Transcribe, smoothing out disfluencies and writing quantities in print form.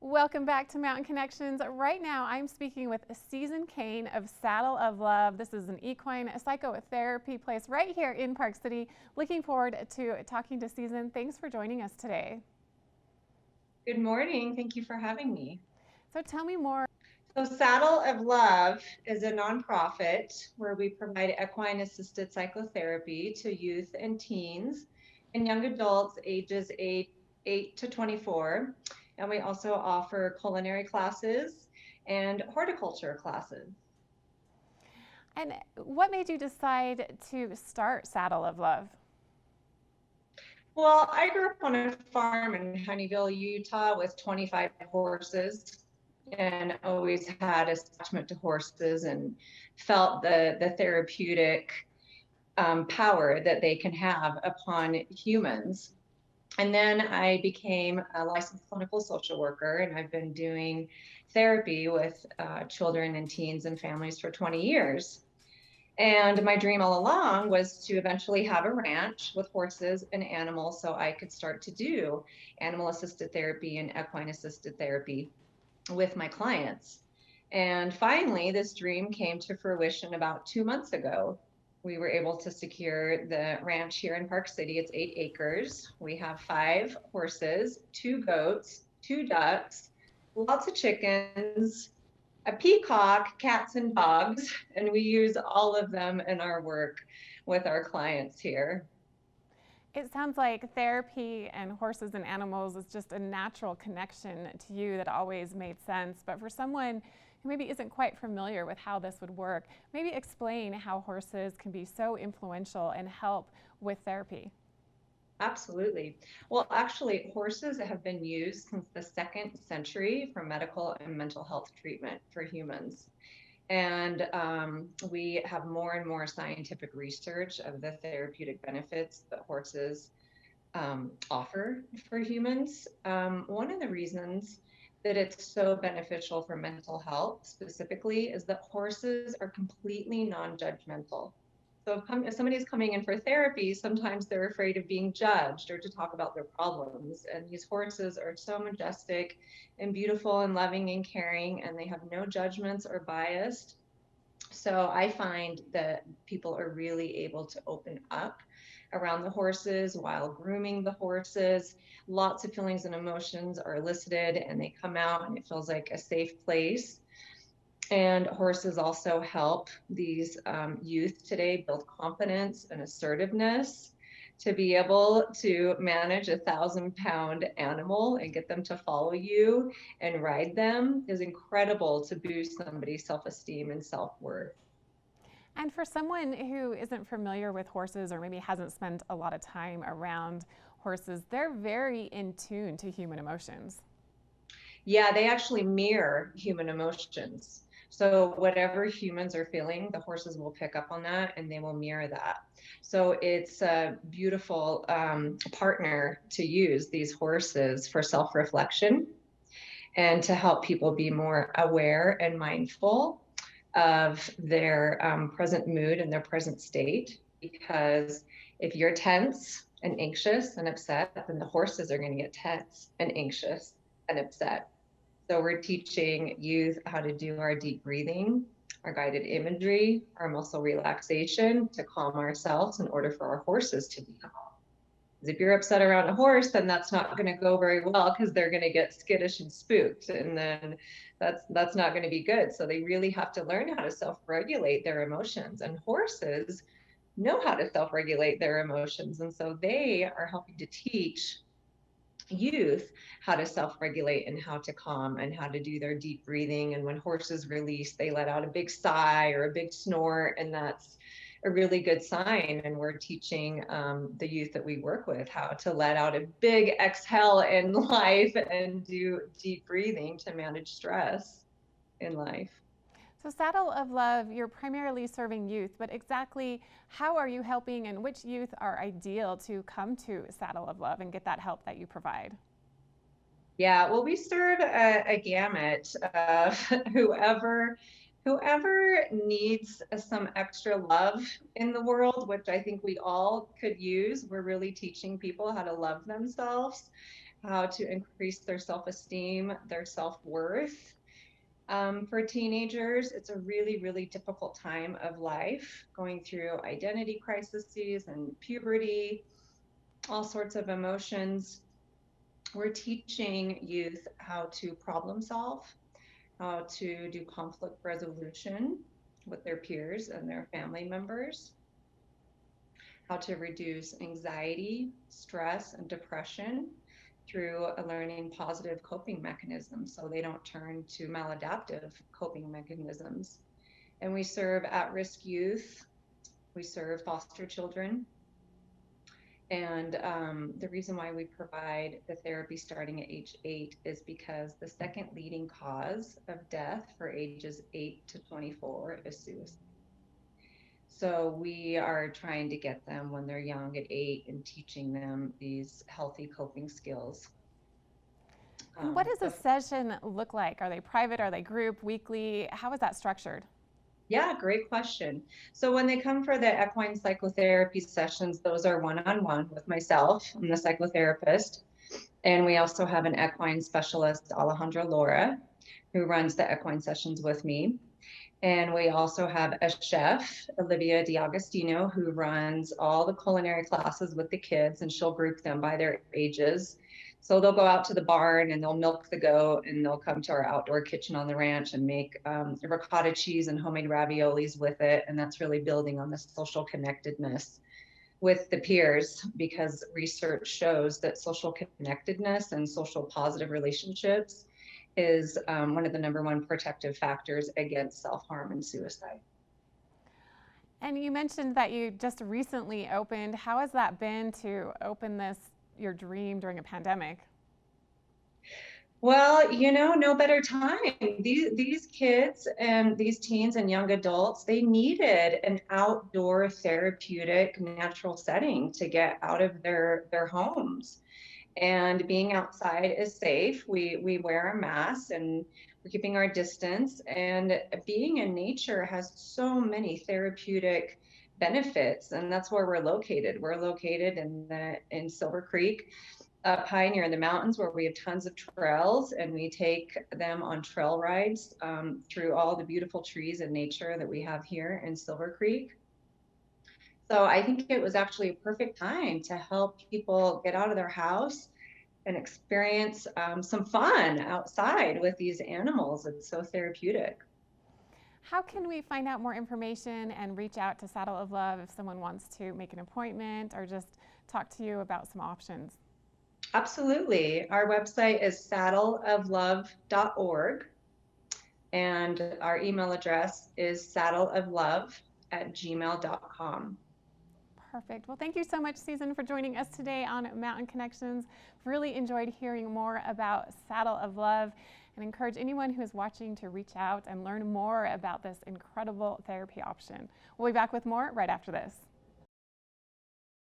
Welcome back to Mountain Connections. Right now, I'm speaking with Susan Cain of Saddle of Love. This is an equine psychotherapy place right here in Park City. Looking forward to talking to Susan. Thanks for joining us today. Good morning. Thank you for having me. So tell me more. So Saddle of Love is a nonprofit where we provide equine-assisted psychotherapy to youth and teens and young adults ages 8 to 24. And we also offer culinary classes and horticulture classes. And what made you decide to start Saddle of Love? Well, I grew up on a farm in Honeyville, Utah with 25 horses and always had attachment to horses and felt the therapeutic power that they can have upon humans. And then I became a licensed clinical social worker, and I've been doing therapy with children and teens and families for 20 years. And my dream all along was to eventually have a ranch with horses and animals so I could start to do animal assisted therapy and equine assisted therapy with my clients. And finally, this dream came to fruition about 2 months ago. We were able to secure the ranch here in Park City. It's 8 acres. We have 5 horses, 2 goats, 2 ducks, lots of chickens, a peacock, cats, and dogs. And we use all of them in our work with our clients here. It sounds like therapy and horses and animals is just a natural connection to you that always made sense. But for someone who maybe isn't quite familiar with how this would work, maybe explain how horses can be so influential and help with therapy. Absolutely. Well, actually, horses have been used since the 2nd century for medical and mental health treatment for humans. And we have more and more scientific research of the therapeutic benefits that horses offer for humans. One of the reasons that it's so beneficial for mental health specifically is that horses are completely non-judgmental. So if somebody is coming in for therapy, sometimes they're afraid of being judged or to talk about their problems. And these horses are so majestic and beautiful and loving and caring, and they have no judgments or bias. So I find that people are really able to open up around the horses while grooming the horses. Lots of feelings and emotions are elicited, and they come out, and it feels like a safe place. And horses also help these youth today build confidence and assertiveness to be able to manage 1,000-pound animal and get them to follow you and ride them is incredible to boost somebody's self-esteem and self-worth. And for someone who isn't familiar with horses or maybe hasn't spent a lot of time around horses, they're very in tune to human emotions. Yeah, they actually mirror human emotions. So whatever humans are feeling, the horses will pick up on that and they will mirror that. So it's a beautiful partner to use these horses for self-reflection and to help people be more aware and mindful of their present mood and their present state. Because if you're tense and anxious and upset, then the horses are going to get tense and anxious and upset. So we're teaching youth how to do our deep breathing, our guided imagery, our muscle relaxation to calm ourselves in order for our horses to be calm. Because if you're upset around a horse, then that's not going to go very well because they're going to get skittish and spooked, and then that's not going to be good. So they really have to learn how to self-regulate their emotions, and horses know how to self-regulate their emotions, and so they are helping to teach youth how to self-regulate and how to calm and how to do their deep breathing. And when horses release, they let out a big sigh or a big snort, and that's a really good sign. And we're teaching the youth that we work with how to let out a big exhale in life and do deep breathing to manage stress in life. So, Saddle of Love, you're primarily serving youth, but exactly how are you helping and which youth are ideal to come to Saddle of Love and get that help that you provide? Yeah, well, we serve a gamut of whoever needs some extra love in the world, which I think we all could use. We're really teaching people how to love themselves, how to increase their self-esteem, their self-worth. For teenagers, it's a really, really difficult time of life, going through identity crises and puberty, all sorts of emotions. We're teaching youth how to problem solve, how to do conflict resolution with their peers and their family members, how to reduce anxiety, stress, and depression through learning positive coping mechanisms so they don't turn to maladaptive coping mechanisms. And we serve at-risk youth, we serve foster children. And the reason why we provide the therapy starting at age 8 is because the second leading cause of death for ages 8 to 24 is suicide. So we are trying to get them when they're young at 8 and teaching them these healthy coping skills. And what does a session look like? Are they private? Are they group, weekly? How is that structured? Yeah, great question. So when they come for the equine psychotherapy sessions, those are one-on-one with myself. I'm the psychotherapist. And we also have an equine specialist, Alejandra Laura, who runs the equine sessions with me. And we also have a chef, Olivia D'Agostino, who runs all the culinary classes with the kids, and she'll group them by their ages. So they'll go out to the barn and they'll milk the goat, and they'll come to our outdoor kitchen on the ranch and make ricotta cheese and homemade raviolis with it. And that's really building on the social connectedness with the peers, because research shows that social connectedness and social positive relationships is one of the #1 protective factors against self-harm and suicide. And you mentioned that you just recently opened. How has that been to open this, your dream, during a pandemic? Well, no better time. These kids and these teens and young adults, they needed an outdoor therapeutic natural setting to get out of their homes. And being outside is safe. We wear a mask and we're keeping our distance. And being in nature has so many therapeutic benefits, and that's where we're located. We're located in Silver Creek, up high near the mountains, where we have tons of trails, and we take them on trail rides through all the beautiful trees and nature that we have here in Silver Creek. So I think it was actually a perfect time to help people get out of their house and experience some fun outside with these animals. It's so therapeutic. How can we find out more information and reach out to Saddle of Love if someone wants to make an appointment or just talk to you about some options? Absolutely. Our website is saddleoflove.org, and our email address is saddleoflove@gmail.com. Perfect. Well, thank you so much, Susan, for joining us today on Mountain Connections. Really enjoyed hearing more about Saddle of Love, and encourage anyone who is watching to reach out and learn more about this incredible therapy option. We'll be back with more right after this.